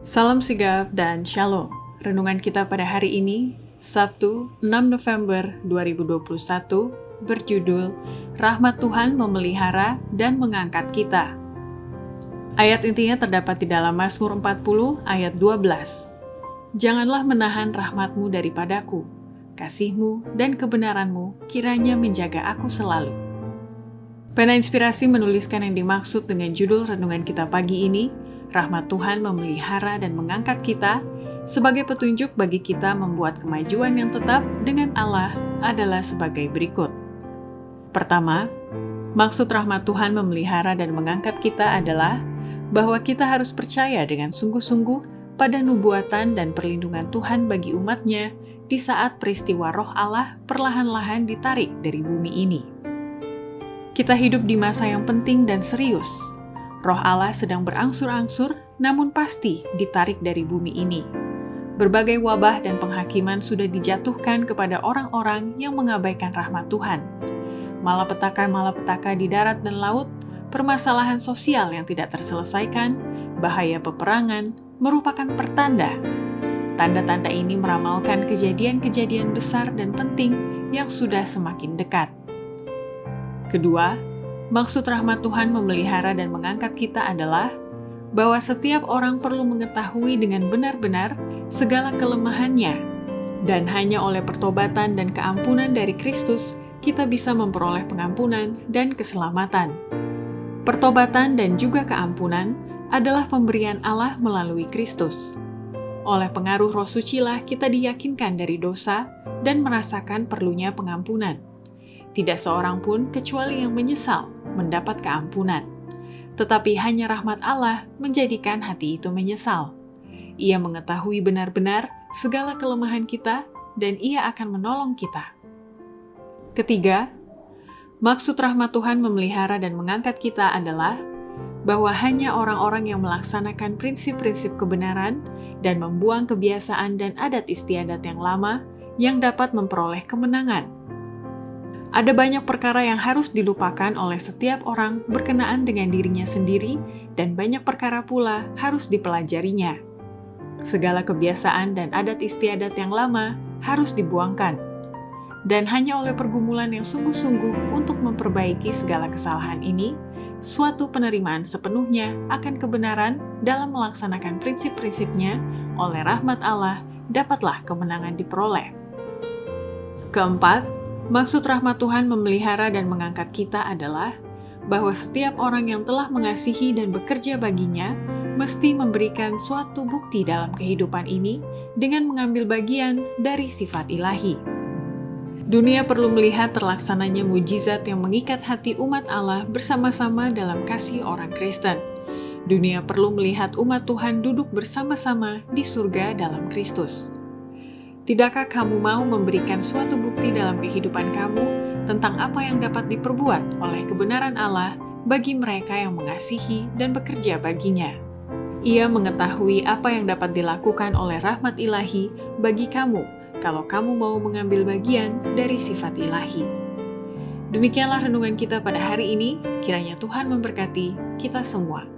Salam sigap dan shalom. Renungan kita pada hari ini, Sabtu 6 November 2021, berjudul Rahmat Tuhan Memelihara dan Mengangkat Kita. Ayat intinya terdapat di dalam Mazmur 40 ayat 12. Janganlah menahan rahmatmu daripadaku, kasihmu dan kebenaranmu kiranya menjaga aku selalu. Pena Inspirasi menuliskan yang dimaksud dengan judul renungan kita pagi ini, Rahmat Tuhan memelihara dan mengangkat kita, sebagai petunjuk bagi kita membuat kemajuan yang tetap dengan Allah adalah sebagai berikut. Pertama, maksud rahmat Tuhan memelihara dan mengangkat kita adalah bahwa kita harus percaya dengan sungguh-sungguh pada nubuatan dan perlindungan Tuhan bagi umatnya di saat peristiwa roh Allah perlahan-lahan ditarik dari bumi ini. Kita hidup di masa yang penting dan serius. Roh Allah sedang berangsur-angsur, namun pasti ditarik dari bumi ini. Berbagai wabah dan penghakiman sudah dijatuhkan kepada orang-orang yang mengabaikan rahmat Tuhan. Malapetaka-malapetaka di darat dan laut, permasalahan sosial yang tidak terselesaikan, bahaya peperangan, merupakan pertanda. Tanda-tanda ini meramalkan kejadian-kejadian besar dan penting yang sudah semakin dekat. Kedua, maksud rahmat Tuhan memelihara dan mengangkat kita adalah bahwa setiap orang perlu mengetahui dengan benar-benar segala kelemahannya, dan hanya oleh pertobatan dan keampunan dari Kristus kita bisa memperoleh pengampunan dan keselamatan. Pertobatan dan juga keampunan adalah pemberian Allah melalui Kristus. Oleh pengaruh Roh Sucilah kita diyakinkan dari dosa dan merasakan perlunya pengampunan. Tidak seorang pun kecuali yang menyesal mendapat keampunan. Tetapi hanya rahmat Allah menjadikan hati itu menyesal. Ia mengetahui benar-benar segala kelemahan kita dan Ia akan menolong kita. Ketiga, maksud rahmat Tuhan memelihara dan mengangkat kita adalah bahwa hanya orang-orang yang melaksanakan prinsip-prinsip kebenaran dan membuang kebiasaan dan adat istiadat yang lama yang dapat memperoleh kemenangan. Ada banyak perkara yang harus dilupakan oleh setiap orang berkenaan dengan dirinya sendiri, dan banyak perkara pula harus dipelajarinya. Segala kebiasaan dan adat istiadat yang lama harus dibuangkan. Dan hanya oleh pergumulan yang sungguh-sungguh untuk memperbaiki segala kesalahan ini, suatu penerimaan sepenuhnya akan kebenaran dalam melaksanakan prinsip-prinsipnya oleh rahmat Allah dapatlah kemenangan diperoleh. Keempat, maksud rahmat Tuhan memelihara dan mengangkat kita adalah bahwa setiap orang yang telah mengasihi dan bekerja baginya mesti memberikan suatu bukti dalam kehidupan ini dengan mengambil bagian dari sifat ilahi. Dunia perlu melihat terlaksananya mujizat yang mengikat hati umat Allah bersama-sama dalam kasih orang Kristen. Dunia perlu melihat umat Tuhan duduk bersama-sama di surga dalam Kristus. Tidakkah kamu mau memberikan suatu bukti dalam kehidupan kamu tentang apa yang dapat diperbuat oleh kebenaran Allah bagi mereka yang mengasihi dan bekerja baginya? Ia mengetahui apa yang dapat dilakukan oleh rahmat ilahi bagi kamu kalau kamu mau mengambil bagian dari sifat ilahi. Demikianlah renungan kita pada hari ini, kiranya Tuhan memberkati kita semua.